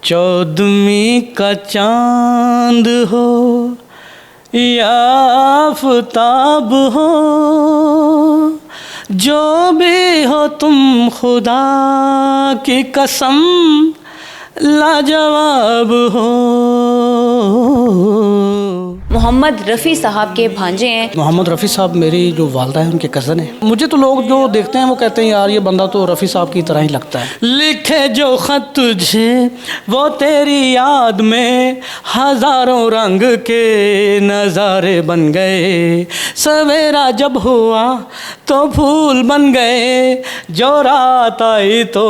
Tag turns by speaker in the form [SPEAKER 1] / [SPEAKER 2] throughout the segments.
[SPEAKER 1] चौदहवीं का चांद हो या आफताब हो, जो भी हो तुम खुदा की कसम लाजवाब हो।
[SPEAKER 2] मोहम्मद रफ़ी साहब के भांजे हैं।
[SPEAKER 1] मोहम्मद रफ़ी साहब मेरी जो वालदा है उनके कज़न हैं। मुझे तो लोग जो देखते हैं वो कहते हैं यार ये बंदा तो रफ़ी साहब की तरह ही लगता है। लिखे जो ख़त तुझे वो तेरी याद में हज़ारों रंग के नज़ारे बन गए, सवेरा जब हुआ तो फूल बन गए, जो रात आई तो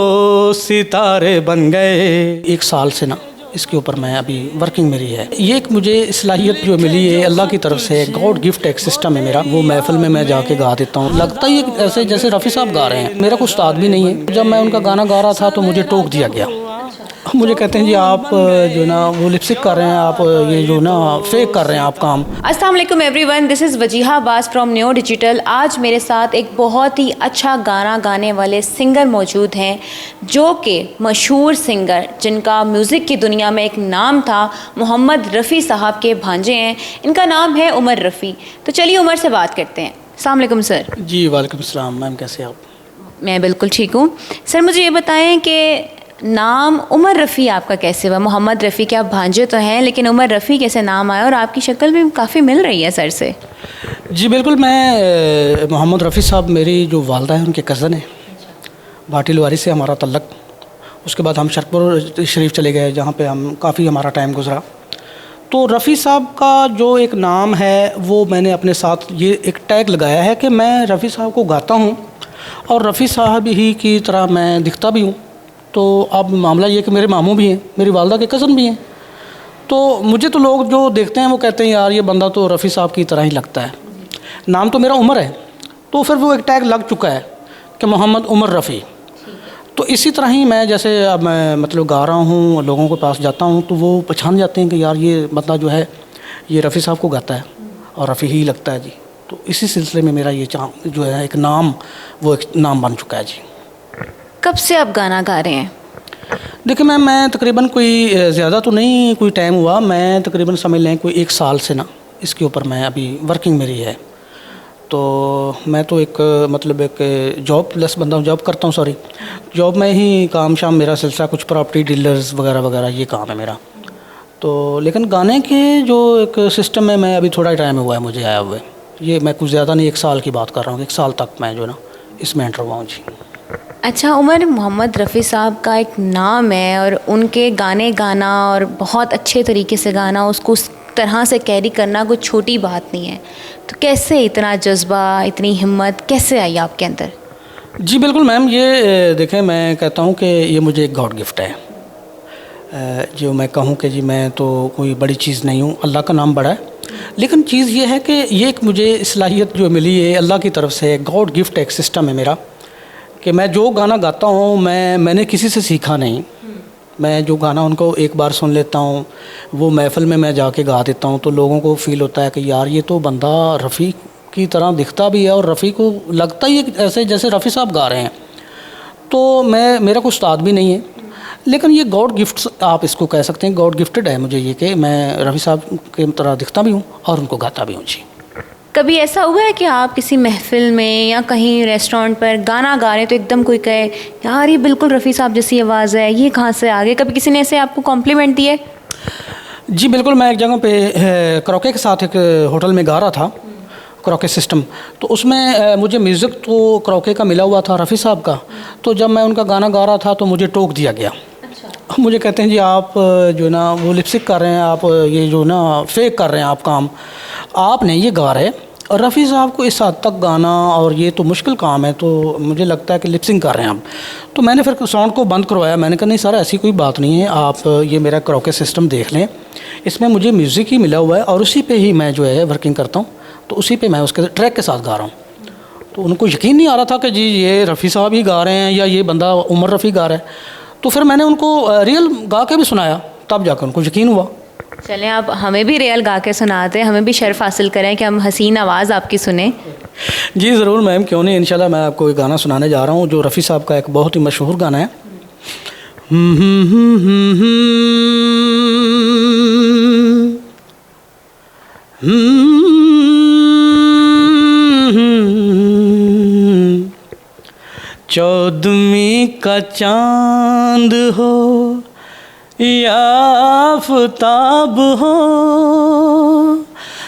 [SPEAKER 1] सितारे बन गए। 1 साल से ना इसके ऊपर मैं अभी वर्किंग मेरी है। ये एक मुझे सलाहियत जो मिली है अल्लाह की तरफ से, गॉड गिफ्ट एक सिस्टम है मेरा। वो महफिल में मैं जाके गा देता हूँ, लगता ही ऐसे जैसे रफ़ी साहब गा रहे हैं। मेरा कोई उस्ताद भी नहीं है। जब मैं उनका गाना गा रहा था तो मुझे टोक दिया गया। मुझे कहते हैं जी आप जो ना वो लिपस्टिक कर रहे हैं, आप ये जो ना फेक कर रहे हैं आप काम।
[SPEAKER 2] अस्सलाम वालेकुम everyone, this is Wajiha Abbas from new digital. आज मेरे साथ एक बहुत ही अच्छा गाना गाने वाले सिंगर मौजूद हैं, जो कि मशहूर सिंगर जिनका म्यूज़िक की दुनिया में एक नाम था, मोहम्मद रफ़ी साहब के भांजे हैं। इनका नाम है उमर रफ़ी। तो चलिए उमर से बात करते हैं। अस्सलाम वालेकुम सर।
[SPEAKER 1] जी वालेकुम सलाम मैम, कैसे आप?
[SPEAKER 2] मैं बिल्कुल ठीक हूँ। सर मुझे ये बताएं कि नाम उमर रफ़ी आपका कैसे हुआ? मोहम्मद रफ़ी के आप भांजे तो हैं, लेकिन उमर रफ़ी कैसे नाम आया? और आपकी शक्ल भी काफ़ी मिल रही है सर से।
[SPEAKER 1] जी बिल्कुल, मैं मोहम्मद रफ़ी साहब मेरी जो वालदा है उनके कज़न हैं। भाटी लवारी से हमारा तल्लक। उसके बाद हम शरकपुर शरीफ चले गए, जहाँ पे हम काफ़ी हमारा टाइम गुजरा। तो रफ़ी साहब का जो एक नाम है वो मैंने अपने साथ ये एक टैग लगाया है कि मैं रफ़ी साहब को गाता हूँ और रफ़ी साहब ही की तरह मैं दिखता भी हूँ। तो अब मामला ये कि मेरे मामू भी हैं, मेरी वालदा के कज़न भी हैं। तो मुझे तो लोग जो देखते हैं वो कहते हैं यार ये बंदा तो रफ़ी साहब की तरह ही लगता है। नाम तो मेरा उमर है, तो फिर वो एक टैग लग चुका है कि मोहम्मद उमर रफ़ी। तो इसी तरह ही मैं जैसे अब मैं मतलब गा रहा हूँ, लोगों के पास जाता हूँ तो वो पहचान जाते हैं कि यार ये बंदा जो है ये रफ़ी साहब को गाता है और रफ़ी ही लगता है जी। तो इसी सिलसिले में मेरा ये जो है एक नाम, वो एक नाम बन चुका है जी।
[SPEAKER 2] कब से आप गाना गा रहे हैं?
[SPEAKER 1] देखिए मैम, मैं तकरीबन कोई ज़्यादा तो नहीं कोई टाइम हुआ, मैं तकरीबन समझ लें कोई 1 साल से ना इसके ऊपर मैं अभी वर्किंग मेरी है। तो मैं तो एक मतलब एक जॉब लेस बंदा हूँ, जॉब करता हूँ, सॉरी जॉब में ही काम शाम मेरा सिलसिला, कुछ प्रॉपर्टी डीलर्स वगैरह वगैरह ये काम है मेरा। तो लेकिन गाने के जो एक सिस्टम में मैं अभी थोड़ा टाइम हुआ है मुझे आया हुआ है। ये मैं कुछ ज़्यादा नहीं, 1 साल की बात कर रहा हूँ। 1 साल तक मैं जो ना इसमें एंटर हुआ हूँ जी।
[SPEAKER 2] अच्छा उमर, मोहम्मद रफ़ी साहब का एक नाम है और उनके गाने गाना और बहुत अच्छे तरीके से गाना, उसको उस तरह से कैरी करना कोई छोटी बात नहीं है। तो कैसे इतना जज्बा, इतनी हिम्मत कैसे आई आपके अंदर?
[SPEAKER 1] जी बिल्कुल मैम, ये देखें मैं कहता हूँ कि ये मुझे एक गॉड गिफ्ट है। जो मैं कहूँ कि जी मैं तो कोई बड़ी चीज़ नहीं हूँ, अल्लाह का नाम बड़ा है। लेकिन चीज़ ये है कि ये एक मुझे सलाहियत जो मिली है अल्लाह की तरफ से, गॉड गिफ्ट एक सिस्टम है मेरा, कि मैं जो गाना गाता हूँ मैंने किसी से सीखा नहीं। मैं जो गाना उनको एक बार सुन लेता हूँ, वो महफ़िल में मैं जाके गा देता हूँ तो लोगों को फ़ील होता है कि यार ये तो बंदा रफ़ी की तरह दिखता भी है और रफ़ी को लगता ही ऐसे जैसे रफ़ी साहब गा रहे हैं। तो मेरा कोई उस्ताद भी नहीं है, लेकिन ये गॉड गिफ्ट आप इसको कह सकते हैं, गॉड गिफ्टेड है मुझे ये कि मैं रफ़ी साहब की तरह दिखता भी हूँ और उनको गाता भी हूँ जी।
[SPEAKER 2] कभी ऐसा हुआ है कि आप किसी महफ़िल में या कहीं रेस्टोरेंट पर गाना गा रहे हैं तो एकदम कोई कहे यार ये बिल्कुल रफ़ी साहब जैसी आवाज़ है, ये कहाँ से आ गए? कभी किसी ने ऐसे आपको कॉम्प्लीमेंट दिए?
[SPEAKER 1] जी बिल्कुल, मैं एक जगह पे क्रॉके के साथ एक होटल में गा रहा था, क्रॉके सिस्टम। तो उसमें मुझे म्यूज़िक तो क्रॉके का मिला हुआ था, रफ़ी साहब का। तो जब मैं उनका गाना गा रहा था तो मुझे टोक दिया गया। मुझे कहते हैं जी आप जो ना वो लिपस्टिक कर रहे हैं, आप ये जो ना फेक कर रहे हैं आप काम, आप नहीं ये गा रहे। और रफ़ी साहब को इस हद तक गाना और ये तो मुश्किल काम है, तो मुझे लगता है कि लिपसिंग कर रहे हैं आप। तो मैंने फिर साउंड को बंद करवाया। मैंने कहा नहीं सर ऐसी कोई बात नहीं है, आप ये मेरा क्रॉके सिस्टम देख लें, इसमें मुझे म्यूज़िक ही मिला हुआ है और उसी पे ही मैं जो है वर्किंग करता हूँ। तो उसी पे मैं उसके ट्रैक के साथ गा रहा हूँ। तो उनको यकीन नहीं आ रहा था कि जी ये रफ़ी साहब ही गा रहे हैं या ये बंदा उमर रफ़ी गा रहा है। तो फिर मैंने उनको रियल गा के भी सुनाया, तब जाकर उनको यकीन हुआ।
[SPEAKER 2] चलें आप हमें भी रियल गा के सुनाते हैं, हमें भी शर्फ हासिल करें कि हम हसीन आवाज़ आपकी सुने।
[SPEAKER 1] जी ज़रूर मैम, क्यों नहीं, इंशाल्लाह मैं आपको एक गाना सुनाने जा रहा हूँ जो रफ़ी साहब का एक बहुत ही मशहूर गाना है। चौदहवीं का चांद हो या आफताब हो,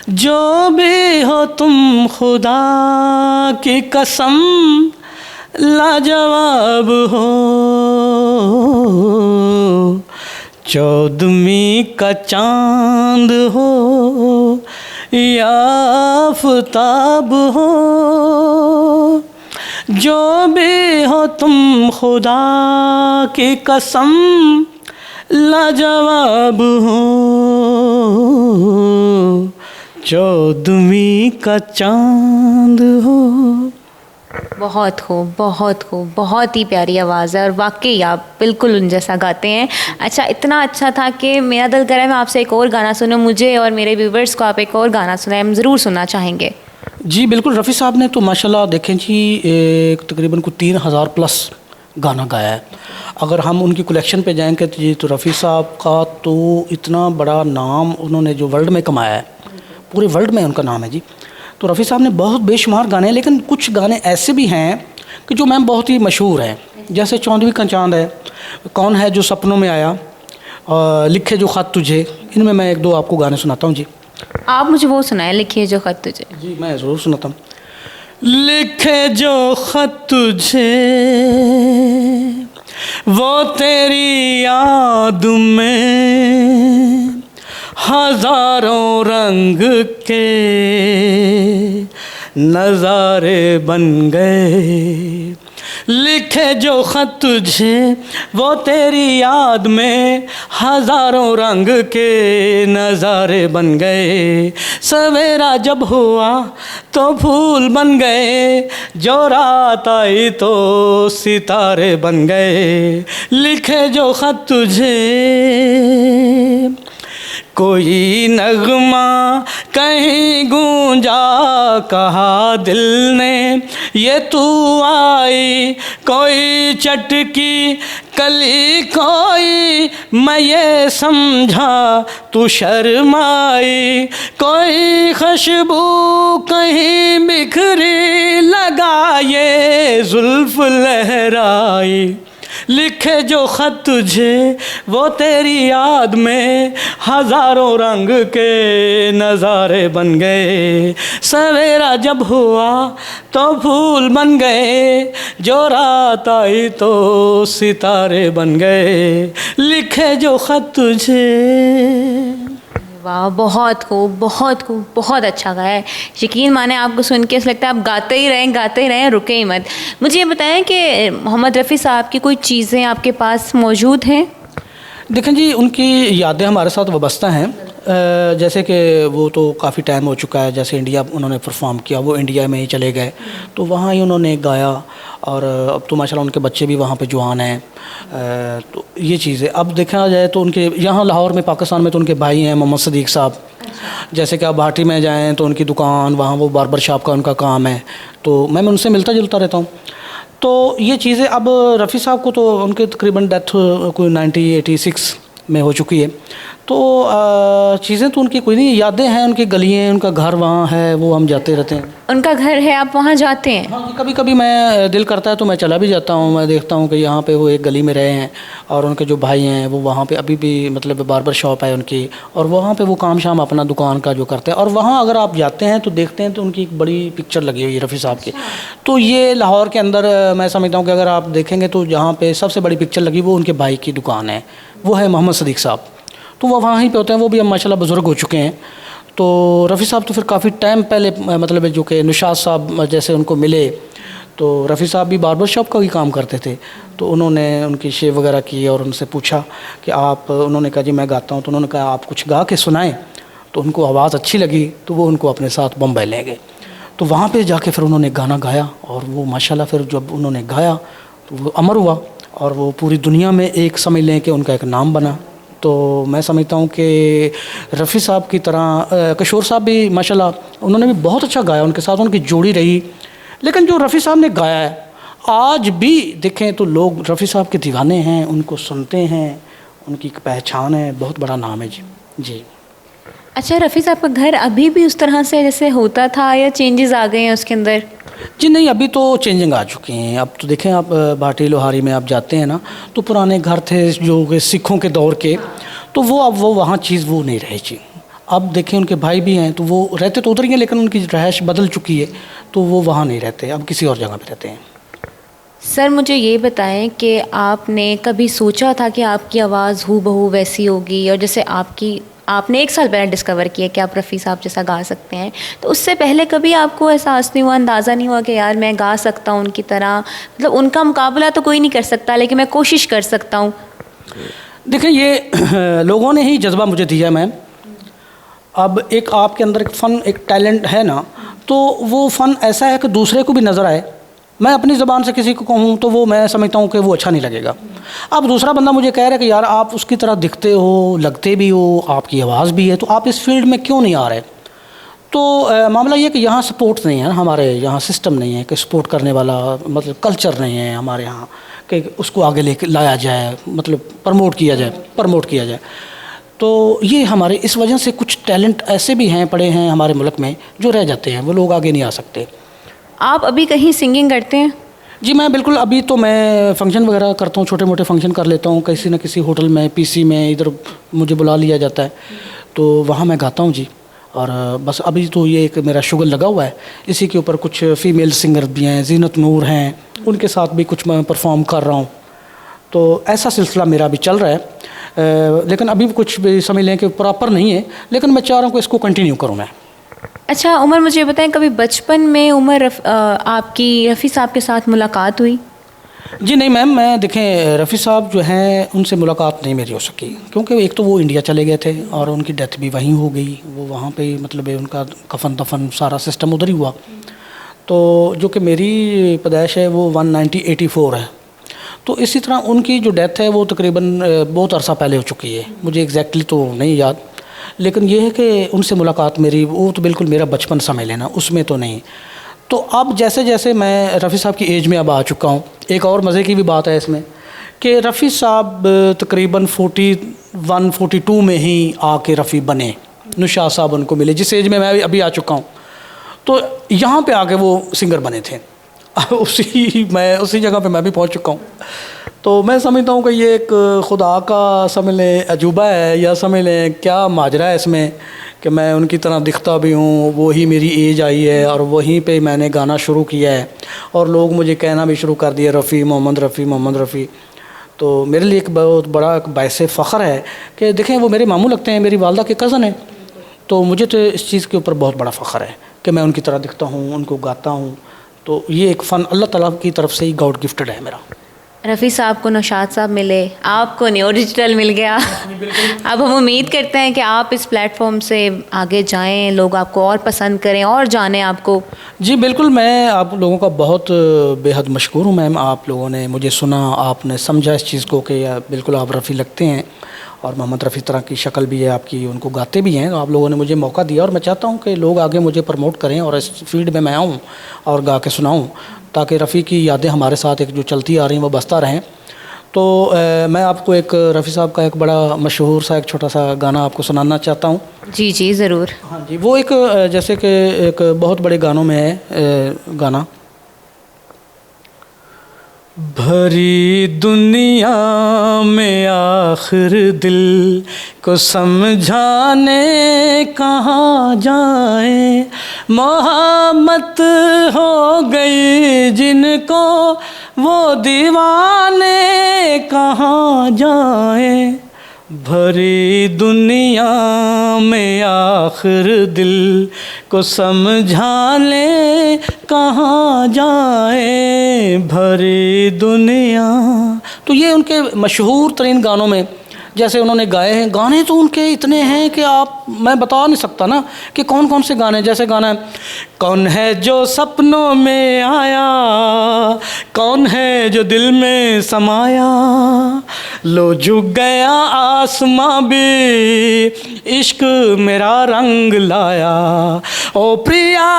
[SPEAKER 1] जो भी हो तुम खुदा की कसम लाजवाब हो। चौदहवीं का चांद हो या आफताब हो, जो भी हो तुम खुदा की कसम लाजवाब हो। चौदहवीं का चांद हो।
[SPEAKER 2] बहुत खूब, बहुत खूब, बहुत ही प्यारी आवाज़ है और वाकई आप बिल्कुल उन जैसा गाते हैं। अच्छा, इतना अच्छा था कि मेरा दिल करे मैं आपसे एक और गाना सुनूं। मुझे और मेरे व्यूवर्स को आप एक और गाना सुनाएं, हम ज़रूर सुनना चाहेंगे।
[SPEAKER 1] जी बिल्कुल, रफ़ी साहब ने तो माशाल्लाह देखें जी तकरीबन को 3000 प्लस गाना गाया है। अगर हम उनकी कलेक्शन पे जाएंगे तो जी, तो रफ़ी साहब का तो इतना बड़ा नाम उन्होंने जो वर्ल्ड में कमाया है, पूरे वर्ल्ड में उनका नाम है जी। तो रफ़ी साहब ने बहुत बेशुमार गाने हैं, लेकिन कुछ गाने ऐसे भी हैं कि जो मैम बहुत ही मशहूर हैं। जैसे चौदहवीं का चांद है, कौन है जो सपनों में आया, लिखे जो ख़त तुझे, इनमें मैं एक दो आपको गाने सुनाता हूँ जी।
[SPEAKER 2] आप मुझे वो सुनाएं, लिखिए जो ख़त तुझे।
[SPEAKER 1] जी मैं ज़रूर सुनाता हूँ। लिखे जो ख़त तुझे वो तेरी याद में हज़ारों रंग के नज़ारे बन गए। लिखे जो ख़त तुझे वो तेरी याद में हज़ारों रंग के नज़ारे बन गए। सवेरा जब हुआ तो फूल बन गए, जो रात आई तो सितारे बन गए। लिखे जो ख़त तुझे कोई नगमा कहीं गूंजा, कहा दिल ने ये तू आई। कोई चटकी कली कोई मैं ये समझा तू शर्माई। कोई खुशबू कहीं बिखरी लगा ये जुल्फ लहराई। लिखे जो ख़त तुझे वो तेरी याद में हज़ारों रंग के नज़ारे बन गए। सवेरा जब हुआ तो फूल बन गए, जो रात आई तो सितारे बन गए। लिखे जो ख़त तुझे।
[SPEAKER 2] वाह, बहुत खूब, बहुत खूब, बहुत अच्छा गाया है। यकीन माने आपको सुन के ऐसा लगता है आप गाते ही रहें, रुके ही मत। मुझे ये बताएं कि मोहम्मद रफ़ी साहब की कोई चीज़ें आपके पास मौजूद हैं?
[SPEAKER 1] देखें जी, उनकी यादें हमारे साथ वाबस्ता हैं। जैसे कि वो तो काफ़ी टाइम हो चुका है, जैसे इंडिया उन्होंने परफॉर्म किया, वो इंडिया में ही चले गए तो वहाँ ही उन्होंने गाया। और अब तो माशाल्लाह उनके बच्चे भी वहाँ पे जवान हैं। तो ये चीज़ है। अब देखा जाए तो उनके यहाँ लाहौर में, पाकिस्तान में तो उनके भाई हैं मोहम्मद सदीक़ साहब। जैसे कि आप भाटी में जाएँ तो उनकी दुकान, वहाँ वो बार्बर शॉप का उनका काम है, तो मैं उनसे मिलता जुलता रहता हूँ। तो ये चीज़ें, अब रफ़ी साहब को तो उनके तकरीबन डेथ कोई 1986 में हो चुकी है। तो चीज़ें तो उनकी कोई नहीं, यादें हैं, उनकी गलियाँ, उनका घर वहाँ है, वो हम जाते रहते हैं।
[SPEAKER 2] उनका घर है, आप वहाँ जाते हैं?
[SPEAKER 1] हाँ, कभी कभी मैं दिल करता है तो मैं चला भी जाता हूँ। मैं देखता हूँ कि यहाँ पे वो एक गली में रहे हैं और उनके जो भाई हैं वो वहाँ पे अभी भी मतलब बार्बर शॉप है उनकी, और वहाँ पे वो काम शाम अपना दुकान का जो करते हैं। और वहाँ अगर आप जाते हैं तो देखते हैं तो उनकी एक बड़ी पिक्चर लगी हुई है रफ़ी साहब की। तो ये लाहौर के अंदर मैं समझता हूँ कि अगर आप देखेंगे तो जहाँ पर सबसे बड़ी पिक्चर लगी वो उनके भाई की दुकान है, वो है मोहम्मद सदीक़ साहब। तो वो वहीं पे होते हैं। वो भी अब माशाल्लाह बुज़ुर्ग हो चुके हैं। तो रफ़ी साहब तो फिर काफ़ी टाइम पहले मतलब जो कि निशात साहब जैसे उनको मिले, तो रफ़ी साहब भी बार्बर शॉप का ही काम करते थे। तो उन्होंने उनकी शेव वगैरह की और उनसे पूछा कि आप, उन्होंने कहा जी मैं गाता हूँ। तो उन्होंने कहा आप कुछ गा के सुनाएं। तो उनको आवाज़ अच्छी लगी तो वो उनको अपने साथ बम्बई ले गए। तो वहाँ पे जाके फिर उन्होंने गाना गाया और वो माशाल्लाह फिर जब उन्होंने गाया तो वो अमर हुआ और वो पूरी दुनिया में एक समझ लें कि उनका एक नाम बना। तो मैं समझता हूँ कि रफ़ी साहब की तरह किशोर साहब भी माशाल्लाह उन्होंने भी बहुत अच्छा गाया, उनके साथ उनकी जोड़ी रही। लेकिन जो रफ़ी साहब ने गाया है आज भी देखें तो लोग रफ़ी साहब के दीवाने हैं, उनको सुनते हैं, उनकी एक पहचान है, बहुत बड़ा नाम है जी। जी
[SPEAKER 2] अच्छा रफ़ी साहब का घर अभी भी उस तरह से जैसे होता था या चेंजेस आ गए हैं उसके अंदर?
[SPEAKER 1] जी नहीं, अभी तो चेंजिंग आ चुकी हैं। अब तो देखें आप भाटी लोहारी में आप जाते हैं ना, तो पुराने घर थे जो कि सिखों के दौर के, तो वो अब वो वहाँ चीज़ वो नहीं रही जी। अब देखें उनके भाई भी हैं, तो वो रहते तो उधर ही हैं, लेकिन उनकी रहायश बदल चुकी है, तो वो वहाँ नहीं रहते, अब किसी और जगह पे रहते हैं।
[SPEAKER 2] सर मुझे ये बताएं कि आपने कभी सोचा था कि आपकी आवाज़ हूबहू वैसी होगी, और जैसे आपने 1 साल पहले डिस्कवर किया कि आप रफ़ी साहब जैसा गा सकते हैं, तो उससे पहले कभी आपको एहसास नहीं हुआ, अंदाज़ा नहीं हुआ कि यार मैं गा सकता हूँ उनकी तरह, मतलब उनका मुकाबला तो कोई नहीं कर सकता लेकिन मैं कोशिश कर सकता हूँ?
[SPEAKER 1] देखें ये लोगों ने ही जज्बा मुझे दिया मैम। अब एक आपके अंदर एक फ़न, एक टैलेंट है ना, तो वो फ़न ऐसा है कि दूसरे को भी नज़र आए। मैं अपनी ज़बान से किसी को कहूँ तो वो मैं समझता हूँ कि वो अच्छा नहीं लगेगा। अब दूसरा बंदा मुझे कह रहा है कि यार आप उसकी तरह दिखते हो, लगते भी हो, आपकी आवाज़ भी है, तो आप इस फील्ड में क्यों नहीं आ रहे? तो मामला ये कि यहाँ सपोर्ट नहीं है, हमारे यहाँ सिस्टम नहीं है कि सपोर्ट करने वाला, मतलब कल्चर नहीं है हमारे यहाँ कि उसको आगे लेके लाया जाए, मतलब प्रमोट किया जाए। तो ये हमारे इस वजह से कुछ टैलेंट ऐसे भी हैं, पड़े हैं हमारे मुल्क में, जो रह जाते हैं, वो लोग आगे नहीं आ सकते।
[SPEAKER 2] आप अभी कहीं सिंगिंग करते हैं?
[SPEAKER 1] जी मैं बिल्कुल, अभी तो मैं फ़ंक्शन वगैरह करता हूँ, छोटे मोटे फ़ंक्शन कर लेता हूँ, किसी न किसी होटल में, पीसी में, इधर मुझे बुला लिया जाता है, तो वहाँ मैं गाता हूँ जी। और बस अभी तो ये एक मेरा शुगर लगा हुआ है, इसी के ऊपर कुछ फ़ीमेल सिंगर भी हैं, ज़ीनत नूर हैं, उनके साथ भी कुछ मैं परफॉर्म कर रहा हूँ। तो ऐसा सिलसिला मेरा अभी चल रहा है, लेकिन अभी कुछ भी समझ लें कि प्रॉपर नहीं है, लेकिन मैं चाह रहा हूँ कि इसको कंटिन्यू करूँ मैं।
[SPEAKER 2] अच्छा उमर, मुझे बताएं कभी बचपन में आपकी रफ़ी साहब के साथ मुलाकात हुई?
[SPEAKER 1] जी नहीं मैम, मैं देखें रफ़ी साहब जो हैं उनसे मुलाकात नहीं मेरी हो सकी, क्योंकि एक तो वो इंडिया चले गए थे और उनकी डेथ भी वहीं हो गई, वो वहाँ पे मतलब उनका कफन दफन सारा सिस्टम उधर ही हुआ। तो जो कि मेरी पैदाइश है वो 1984 है, तो इसी तरह उनकी जो डेथ है वो तकरीबन बहुत अरसा पहले हो चुकी है, मुझे एग्जैक्टली तो नहीं याद, लेकिन ये है कि उनसे मुलाकात मेरी, वो तो बिल्कुल मेरा बचपन समझ लेना, उसमें तो नहीं। तो अब जैसे जैसे मैं रफ़ी साहब की एज में अब आ चुका हूँ, एक और मज़े की भी बात है इसमें कि रफ़ी साहब तकरीबन 41-42 में ही आके रफ़ी बने, नुशाद साहब उनको मिले, जिस एज में मैं अभी आ चुका हूँ, तो यहाँ पे आके वो सिंगर बने थे। उसी जगह पे मैं भी पहुँच चुका हूँ। तो मैं समझता हूँ कि ये एक खुदा का समझ लें अजूबा है, या समझ लें क्या माजरा है इसमें कि मैं उनकी तरह दिखता भी हूँ, वही मेरी एज आई है और वहीं पे मैंने गाना शुरू किया है, और लोग मुझे कहना भी शुरू कर दिया रफ़ी, मोहम्मद रफ़ी। तो मेरे लिए एक बहुत बड़ा बायसे फ़ख्र है कि देखें वो मेरे मामू लगते हैं, मेरी वालदा के कज़न हैं, तो मुझे तो इस चीज़ के ऊपर बहुत बड़ा फ़ख्र है कि मैं उनकी तरह दिखता हूँ, उनको गाता हूँ। तो ये एक फ़न अल्लाह ताला की तरफ से ही गॉड गिफ्टेड है मेरा।
[SPEAKER 2] रफ़ी साहब को नौशाद साहब मिले, आपको न्यू डिजिटल मिल गया। अब हम उम्मीद करते हैं कि आप इस प्लेटफॉर्म से आगे जाएं, लोग आपको और पसंद करें और जानें आपको। जी
[SPEAKER 1] बिल्कुल, मैं आप लोगों का बहुत बेहद मशकूर हूँ मैम, आप लोगों ने मुझे सुना, आपने समझा इस चीज़ को कि बिल्कुल आप रफ़ी लगते हैं और मोहम्मद रफ़ी तरह की शक्ल भी है आपकी, उनको गाते भी हैं, तो आप लोगों ने मुझे मौका दिया और मैं चाहता हूँ कि लोग आगे मुझे प्रमोट करें और इस फील्ड में मैं आऊँ और गा के सुनाऊँ, ताकि रफ़ी की यादें हमारे साथ एक जो चलती आ रही हैं वो बसता रहें। तो मैं आपको एक रफ़ी साहब का एक बड़ा मशहूर सा एक छोटा सा गाना आपको सुनाना चाहता हूँ।
[SPEAKER 2] जी जी ज़रूर।
[SPEAKER 1] हाँ जी, वो एक जैसे कि एक बहुत बड़े गानों में है गाना, भरी दुनिया में आखिर दिल को समझाने कहाँ जाए, मोहब्बत हो गई जिनको वो दीवाने कहाँ जाए, भरी दुनिया में आखिर दिल को समझाने कहाँ जाए, भरी दुनिया। तो ये उनके मशहूर तरीन गानों में जैसे उन्होंने गाए हैं, गाने तो उनके इतने हैं कि आप मैं बता नहीं सकता ना कि कौन कौन से गाने। जैसे गाना है, कौन है जो सपनों में आया, कौन है जो दिल में समाया, लो झुक गया आसमां भी इश्क मेरा रंग लाया, ओ प्रिया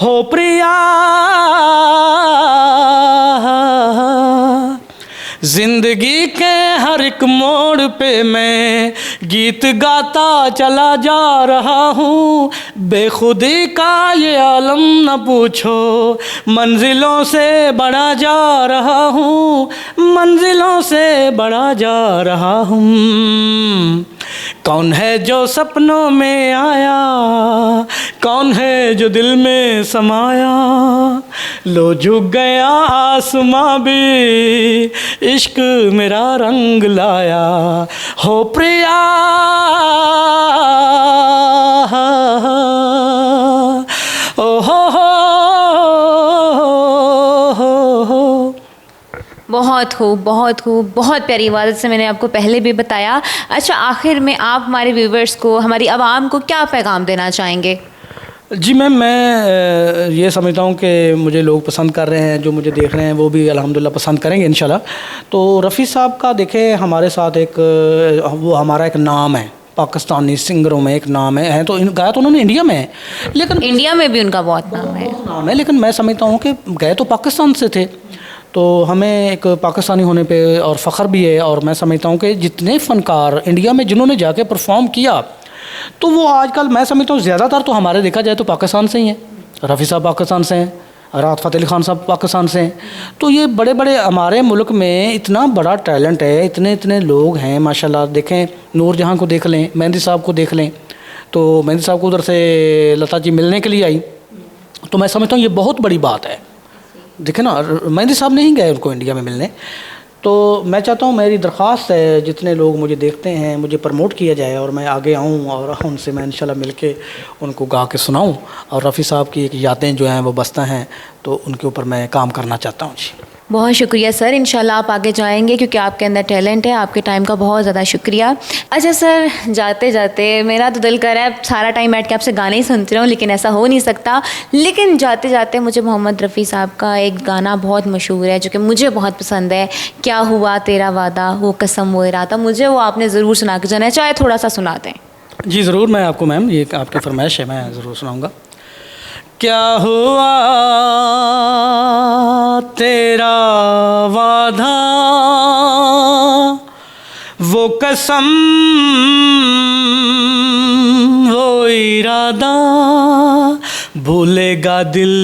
[SPEAKER 1] हो प्रिया जिंदगी के हर एक मोड़ पे मैं गीत गाता चला जा रहा हूँ। बेखुदी का ये आलम न पूछो, मंजिलों से बढ़ा जा रहा हूँ, मंजिलों से बढ़ा जा रहा हूँ। कौन है जो सपनों में आया, कौन है जो दिल में समाया, लो झुक गया आसमां भी इश्क मेरा रंग लाया। हो प्रिया ओ हो।
[SPEAKER 2] बहुत खूब, बहुत खूब, बहुत प्यारी आवाज़ से मैंने आपको पहले भी बताया। अच्छा, आखिर में आप हमारे व्यूवर्स को, हमारी आवाम को क्या पैगाम देना चाहेंगे?
[SPEAKER 1] जी मैम, मैं ये समझता हूँ कि मुझे लोग पसंद कर रहे हैं, जो मुझे देख रहे हैं वो भी अल्हम्दुलिल्लाह पसंद करेंगे इंशाल्लाह। तो रफ़ी साहब का देखें हमारे साथ एक वो हमारा एक नाम है, पाकिस्तानी सिंगरों में एक नाम है तो गाया तो उन्होंने इंडिया में है, लेकिन
[SPEAKER 2] इंडिया में भी उनका बहुत नाम है।
[SPEAKER 1] लेकिन मैं समझता हूँ कि गए तो पाकिस्तान से थे, तो हमें एक पाकिस्तानी होने पे और फ़ख्र भी है। और मैं समझता हूँ कि जितने फ़नकार इंडिया में जिन्होंने जाके परफॉर्म किया, तो वो आजकल मैं समझता हूँ ज़्यादातर तो हमारे देखा जाए तो पाकिस्तान से ही हैं। रफ़ी साहब पाकिस्तान से हैं, राहत फ़तेह अली ख़ान साहब पाकिस्तान से हैं। तो ये बड़े बड़े हमारे मुल्क में इतना बड़ा टैलेंट है, इतने इतने लोग हैं माशाल्लाह। देखें नूर जहाँ को देख लें, मेहंदी साहब को देख लें, तो मेहंदी साहब को उधर से लता जी मिलने के लिए आई, तो मैं समझता हूँ ये बहुत बड़ी बात है। देखें ना, मेहंदी साहब नहीं गए उनको इंडिया में मिलने। तो मैं चाहता हूँ, मेरी दरख्वास्त है जितने लोग मुझे देखते हैं, मुझे प्रमोट किया जाए और मैं आगे आऊँ और उनसे मैं इंशाल्लाह मिलके उनको गा के सुनाऊँ। और रफ़ी साहब की एक यादें जो हैं वो बस्ता हैं, तो उनके ऊपर मैं काम करना चाहता हूँ। जी
[SPEAKER 2] बहुत शुक्रिया सर, इंशाल्लाह आप आगे जाएंगे क्योंकि आपके अंदर टैलेंट है। आपके टाइम का बहुत ज़्यादा शुक्रिया। अच्छा सर, जाते जाते मेरा तो दिल कर रहा है सारा टाइम बैठ के आपसे गाने ही सुनती रहूँ, लेकिन ऐसा हो नहीं सकता। लेकिन जाते जाते मुझे मोहम्मद रफ़ी साहब का एक गाना बहुत मशहूर है जो कि मुझे बहुत पसंद है, क्या हुआ तेरा वादा वो कसम वो इरादा, मुझे वो आपने ज़रूर सुना के जाना है, चाहे थोड़ा सा सुना दें।
[SPEAKER 1] जी ज़रूर, मैं आपको मैम, ये आपकी फरमाइश है, मैं ज़रूर सुनाऊँगा। क्या हुआ तेरा वादा वो कसम वो इरादा, भूलेगा दिल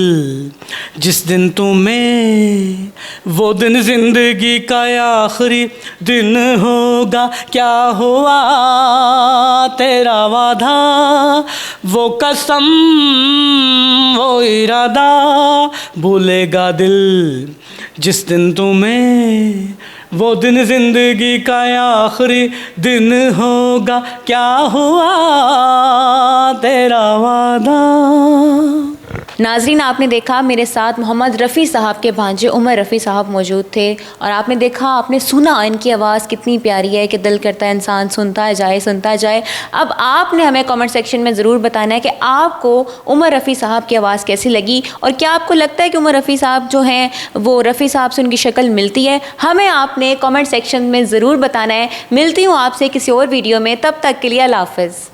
[SPEAKER 1] जिस दिन तुम्हें, वो दिन जिंदगी का आखिरी दिन होगा। क्या हुआ तेरा वादा वो कसम वो इरादा, भूलेगा दिल जिस दिन तुम्हें, वो दिन जिंदगी का आखिरी दिन होगा। क्या हुआ तेरा वादा।
[SPEAKER 2] नाजरीन, आपने देखा मेरे साथ मोहम्मद रफ़ी साहब के भांजे उमर रफ़ी साहब मौजूद थे और आपने देखा, आपने सुना इनकी आवाज़ कितनी प्यारी है कि दिल करता है इंसान सुनता जाए सुनता जाए। अब आपने हमें कमेंट सेक्शन में ज़रूर बताना है कि आपको उमर रफ़ी साहब की आवाज़ कैसी लगी और क्या आपको लगता है कि उमर रफ़ी साहब जो हैं वो रफ़ी साहब से उनकी शक्ल मिलती है। हमें आपने कमेंट सेक्शन में ज़रूर बताना है। मिलती हूँ आपसे किसी और वीडियो में, तब तक के लिए अल्लाह हाफ़िज़।